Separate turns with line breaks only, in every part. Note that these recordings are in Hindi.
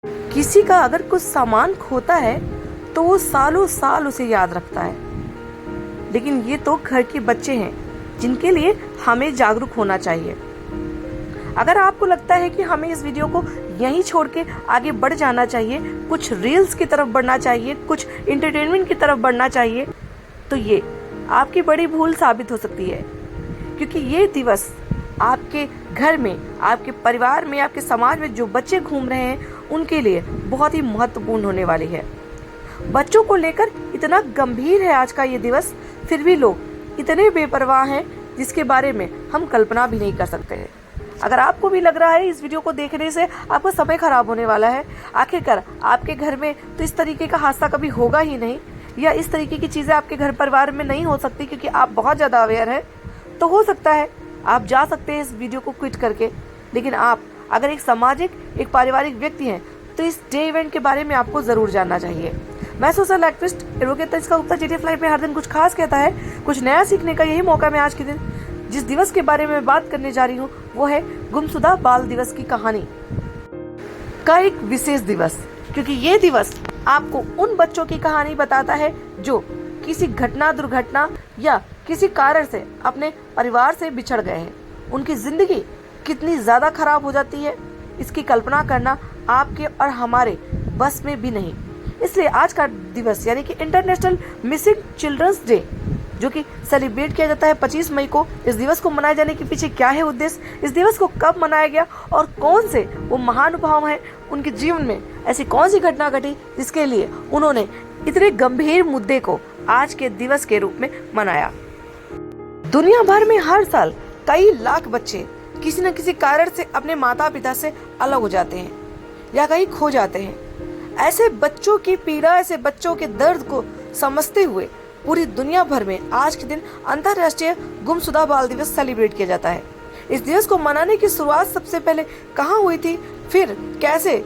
किसी का अगर कुछ सामान खोता है तो वो सालों साल उसे याद रखता है, लेकिन ये तो घर के बच्चे हैं जिनके लिए हमें जागरूक होना चाहिए। अगर आपको लगता है कि हमें इस वीडियो को यहीं छोड़ के आगे बढ़ जाना चाहिए, कुछ रील्स की तरफ बढ़ना चाहिए, कुछ इंटरटेनमेंट की तरफ बढ़ना चाहिए, तो ये आपकी बड़ी भूल साबित हो सकती है, क्योंकि ये दिवस आपके घर में, आपके परिवार में, आपके समाज में जो बच्चे घूम रहे हैं उनके लिए बहुत ही महत्वपूर्ण होने वाली है। बच्चों को लेकर इतना गंभीर है आज का ये दिवस, फिर भी लोग इतने बेपरवाह हैं जिसके बारे में हम कल्पना भी नहीं कर सकते हैं। अगर आपको भी लग रहा है इस वीडियो को देखने से आपका समय खराब होने वाला है, आखिरकार आपके घर में तो इस तरीके का हादसा कभी होगा ही नहीं, या इस तरीके की चीज़ें आपके घर परिवार में नहीं हो सकती क्योंकि आप बहुत ज़्यादा अवेयर हैं, तो हो सकता है आप जा सकते हैं इस वीडियो को क्विट करके। लेकिन आप अगर एक सामाजिक, एक पारिवारिक व्यक्ति हैं तो इस डे इवेंट के बारे में आपको ज़रूर जानना चाहिए। मैं social activist advocate Tanishka Gupta GTF live में हर दिन कुछ खास कहता है, कुछ नया सीखने का यही मौका मैं आज के दिन जिस दिवस के बारे में बात करने जा रही हूँ वो है गुमशुदा बाल दिवस की कहानी का एक विशेष दिवस, क्योंकि ये दिवस आपको उन बच्चों की कहानी बताता है जो किसी घटना, दुर्घटना या किसी कारण से अपने परिवार से बिछड़ गए हैं। उनकी जिंदगी कितनी ज्यादा खराब हो जाती है इसकी कल्पना करना आपके और हमारे बस में भी नहीं। इसलिए आज का दिवस यानी कि इंटरनेशनल मिसिंग चिल्ड्रंस डे, जो कि सेलिब्रेट किया जाता है 25 मई को, इस दिवस को मनाए जाने के पीछे क्या है उद्देश्य, इस दिवस को कब मनाया गया और कौन से वो महानुभाव हैं, उनके जीवन में ऐसी कौन सी घटना घटी जिसके लिए उन्होंने इतने गंभीर मुद्दे को आज के दिवस के रूप में मनाया। दुनिया भर में हर साल कई लाख बच्चे किसी न किसी कारण से अपने माता पिता से अलग हो जाते हैं या कहीं खो जाते हैं। ऐसे बच्चों की पीड़ा, ऐसे बच्चों के दर्द को समझते हुए पूरी दुनिया भर में आज के दिन अंतर्राष्ट्रीय गुमशुदा बाल दिवस सेलिब्रेट किया जाता है। इस दिवस को मनाने की शुरुआत सबसे पहले कहाँ हुई थी, फिर कैसे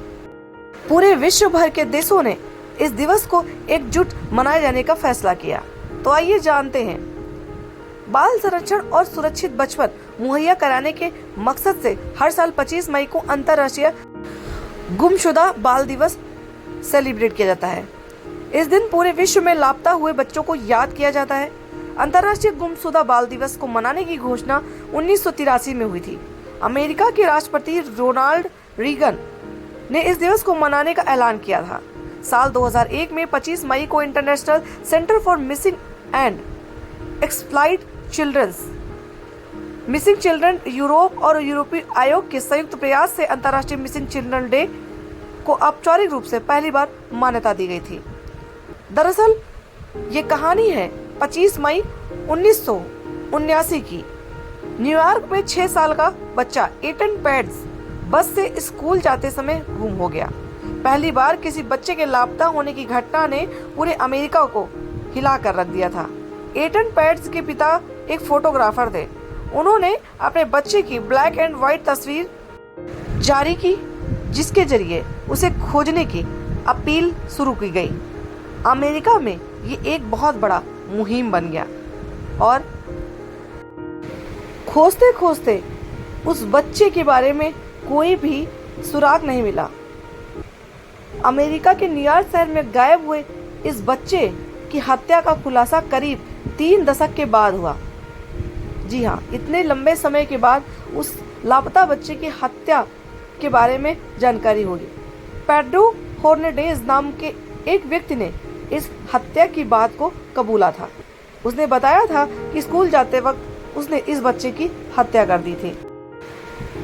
पूरे विश्व भर के देशों ने इस दिवस को एकजुट मनाए जाने का फैसला किया, तो आइए जानते हैं। बाल संरक्षण और सुरक्षित बचपन मुहैया कराने के मकसद से हर साल 25 मई को अंतर्राष्ट्रीय गुमशुदा बाल दिवस सेलिब्रेट किया जाता है। इस दिन पूरे विश्व में लापता हुए बच्चों को याद किया जाता है। अंतर्राष्ट्रीय गुमशुदा बाल दिवस को मनाने की घोषणा 1983 में हुई थी। अमेरिका के राष्ट्रपति रोनाल्ड रीगन ने इस दिवस को मनाने का ऐलान किया था। साल 2001 में 25 मई को international centre for missing and exploited missing children Europe और यूरोपीय आयोग के संयुक्त प्रयास से अंतर्राष्ट्रीय मिसिंग चिल्ड्रन डे को औपचारिक रूप से पहली बार मान्यता दी गई थी। दरअसल ये कहानी है 25 मई 1979 की। न्यूयॉर्क में 6 साल का बच्चा एटन पैड्स बस से स्कूल जाते समय गुम हो गया। पहली बार किसी बच्चे के लापता होने की घटना ने पूरे अमेरिका को हिला कर रख दिया था। एटन पैड्स के पिता एक फोटोग्राफर थे। उन्होंने अपने बच्चे की ब्लैक एंड व्हाइट तस्वीर जारी की, जिसके जरिए उसे खोजने की अपील शुरू की गई। अमेरिका में ये एक बहुत बड़ा मुहिम बन गया और खोजते खोजते उस बच्चे के बारे में कोई भी सुराग नहीं मिला। अमेरिका के न्यूयॉर्क शहर में गायब हुए इस बच्चे की हत्या का खुलासा करीब 3 दशक के बाद हुआ। जी हाँ, इतने लंबे समय के बाद उस लापता बच्चे की हत्या के बारे में जानकारी होगी। पेड्रो होर्नेडेज नाम के एक व्यक्ति ने इस हत्या की बात को कबूला था। उसने बताया था कि स्कूल जाते वक्त उसने इस बच्चे की हत्या कर दी थी।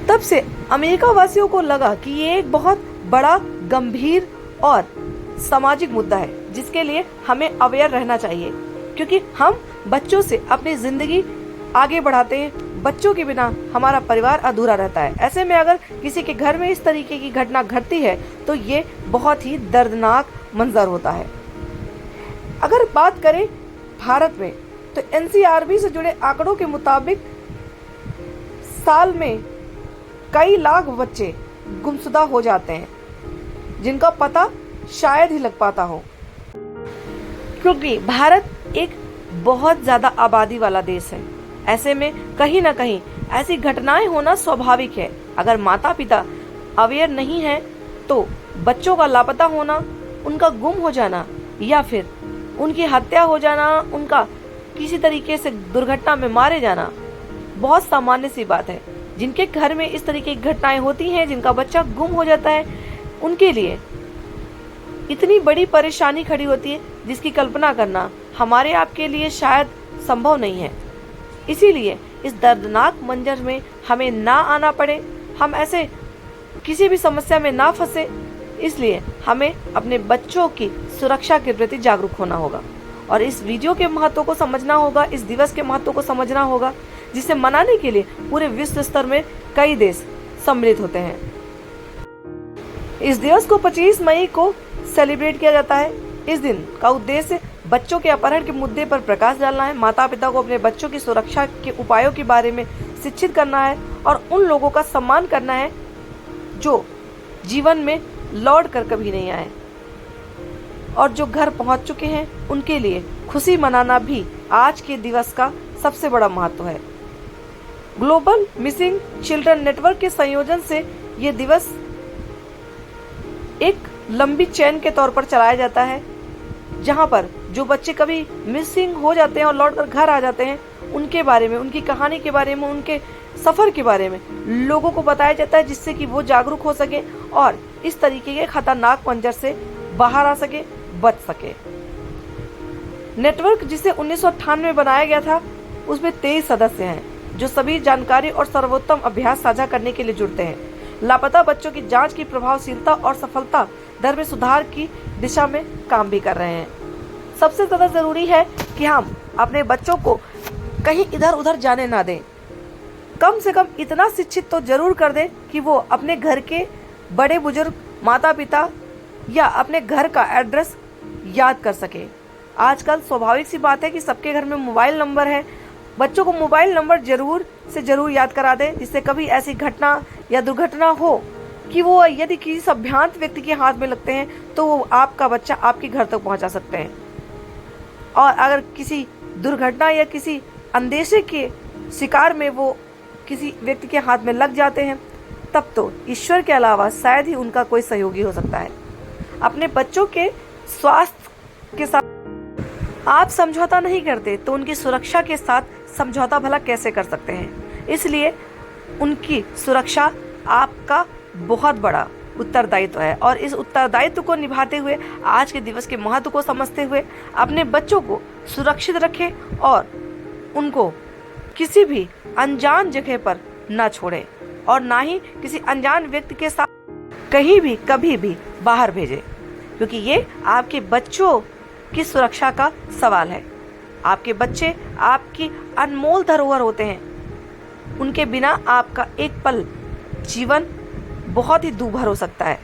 तब से अमेरिका वासियों को लगा कि ये एक बहुत बड़ा, गंभीर और सामाजिक मुद्दा है जिसके लिए हमें अवेयर रहना चाहिए, क्योंकि हम बच्चों से अपनी जिंदगी आगे बढ़ाते हैं। बच्चों के बिना हमारा परिवार अधूरा रहता है। ऐसे में अगर किसी के घर में इस तरीके की घटना घटती है तो ये बहुत ही दर्दनाक मंजर होता है। अगर बात करें भारत में तो NCRB से जुड़े आंकड़ों के मुताबिक साल में कई लाख बच्चे गुमशुदा हो जाते हैं, जिनका पता शायद ही लग पाता हो, क्योंकि भारत एक बहुत ज्यादा आबादी वाला देश है। ऐसे में कहीं ना कहीं ऐसी घटनाएं होना स्वाभाविक है। अगर माता पिता अवेयर नहीं है तो बच्चों का लापता होना, उनका गुम हो जाना या फिर उनकी हत्या हो जाना, उनका किसी तरीके से दुर्घटना में मारे जाना बहुत सामान्य सी बात है। जिनके घर में इस तरीके की घटनाएं होती हैं, जिनका बच्चा गुम हो जाता है, उनके लिए इतनी बड़ी परेशानी खड़ी होती है जिसकी कल्पना करना हमारे आपके लिए शायद संभव नहीं है। इसीलिए इस दर्दनाक मंजर में हमें ना आना पड़े, हम ऐसे किसी भी समस्या में ना फंसे, इसलिए हमें अपने बच्चों की सुरक्षा के प्रति जागरूक होना होगा और इस वीडियो के महत्व को समझना होगा, इस दिवस के महत्व को समझना होगा, जिसे मनाने के लिए पूरे विश्व स्तर में कई देश सम्मिलित होते हैं। इस दिवस को 25 मई को सेलिब्रेट किया जाता है। इस दिन का उद्देश्य बच्चों के अपहरण के मुद्दे पर प्रकाश डालना है, माता पिता को अपने बच्चों की सुरक्षा के उपायों के बारे में शिक्षित करना है और उन लोगों का सम्मान करना है जो जीवन में लौट कर कभी नहीं आए और जो घर पहुंच चुके हैं, उनके लिए खुशी मनाना भी आज के दिवस का सबसे बड़ा महत्व है। ग्लोबल मिसिंग चिल्ड्रन नेटवर्क के संयोजन से ये दिवस एक लंबी चेन के तौर पर चलाया जाता है, जहां पर जो बच्चे कभी मिसिंग हो जाते हैं और लौटकर घर आ जाते हैं, उनके बारे में, उनकी कहानी के बारे में, उनके सफर के बारे में लोगों को बताया जाता है, जिससे कि वो जागरूक हो सके और इस तरीके के खतरनाक मंजर से बाहर आ सके, बच सके। नेटवर्क जिसे 1998 में बनाया गया था, उसमें 23 सदस्य हैं जो सभी जानकारी और सर्वोत्तम अभ्यास साझा करने के लिए जुड़ते हैं। लापता बच्चों की जांच की प्रभावशीलता और सफलता दर में सुधार की दिशा में काम भी कर रहे हैं। सबसे ज्यादा जरूरी है कि हम अपने बच्चों को कहीं इधर उधर जाने ना दें। कम से कम इतना शिक्षित तो जरूर कर दें कि वो अपने घर के बड़े बुजुर्ग, माता पिता या अपने घर का एड्रेस याद कर सके। आजकल स्वाभाविक सी बात है कि सबके घर में मोबाइल नंबर है। बच्चों को मोबाइल नंबर जरूर से जरूर याद करा दें, जिससे कभी ऐसी घटना या दुर्घटना हो कि वो यदि किसी सभ्रांत व्यक्ति के हाथ में लगते हैं तो वो आपका बच्चा आपके घर तक पहुंचा सकते हैं। और अगर किसी दुर्घटना या किसी अंदेशे के शिकार में वो किसी व्यक्ति के हाथ में लग जाते हैं, तब तो ईश्वर के अलावा शायद ही उनका कोई सहयोगी हो सकता है। अपने बच्चों के स्वास्थ्य के साथ आप समझौता नहीं करते तो उनकी सुरक्षा के साथ समझौता भला कैसे कर सकते हैं। इसलिए उनकी सुरक्षा आपका बहुत बड़ा उत्तरदायित्व है और इस उत्तरदायित्व को निभाते हुए, आज के दिवस के महत्व को समझते हुए अपने बच्चों को सुरक्षित रखें और उनको किसी भी अनजान जगह पर न छोड़ें और ना ही किसी अनजान व्यक्ति के साथ कहीं भी कभी भी बाहर भेजें, क्योंकि ये आपके बच्चों की सुरक्षा का सवाल है। आपके बच्चे आपकी अनमोल धरोहर होते हैं, उनके बिना आपका एक पल जीवन बहुत ही दूभर हो सकता है।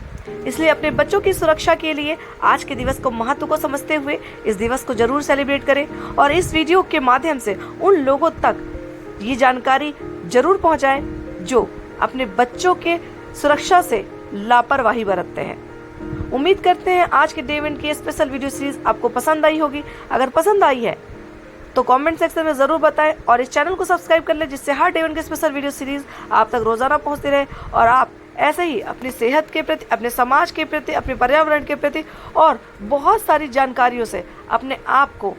इसलिए अपने बच्चों की सुरक्षा के लिए आज के दिवस को महत्व को समझते हुए इस दिवस को जरूर सेलिब्रेट करें और इस वीडियो के माध्यम से उन लोगों तक ये जानकारी जरूर पहुंचाएं जो अपने बच्चों के सुरक्षा से लापरवाही बरतते हैं। उम्मीद करते हैं आज के डे इवेंट की स्पेशल वीडियो सीरीज आपको पसंद आई होगी। अगर पसंद आई है तो कमेंट सेक्शन में जरूर बताएं और इस चैनल को सब्सक्राइब कर लें, जिससे हर डे इवेंट की स्पेशल वीडियो सीरीज आप तक रोजाना पहुंचती रहे और आप ऐसे ही अपनी सेहत के प्रति, अपने समाज के प्रति, अपने पर्यावरण के प्रति और बहुत सारी जानकारियों से अपने आप को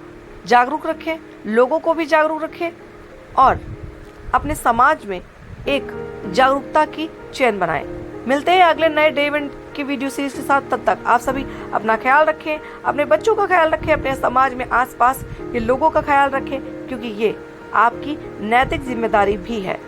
जागरूक रखें, लोगों को भी जागरूक रखें और अपने समाज में एक जागरूकता की चेन बनाएं। मिलते हैं अगले नए डे इवेंट की वीडियो सीरीज के साथ। तब तक आप सभी अपना ख्याल रखें, अपने बच्चों का ख्याल रखें, अपने समाज में आसपास के लोगों का ख्याल रखें, क्योंकि ये आपकी नैतिक जिम्मेदारी भी है।